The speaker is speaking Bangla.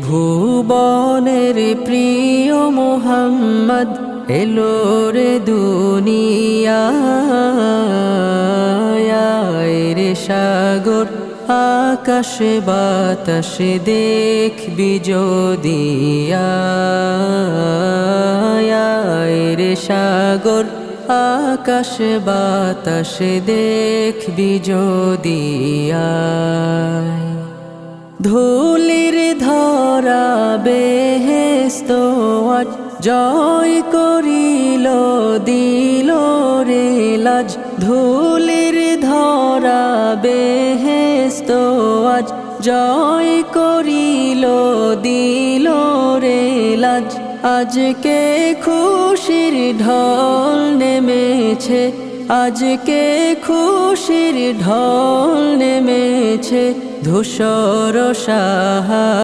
ভুবনের প্রিয় মোহাম্মদ এলো রে দুনিয়ায় রে সাগর আকাশে বাতাসে দেখবি যদি রে সাগর আকাশে বাতাসে দেখবি যদি ধুলির ধরা বেহেস্ত আজ জয় করিল দিল রে লাজ ধুলির ধরা বেহেস্ত আজ জয় করিল দিল রে লাজ আজকে খুশির ঢল নেমেছে আজকে খুশির ঢল নেমেছে ধূসর সাহা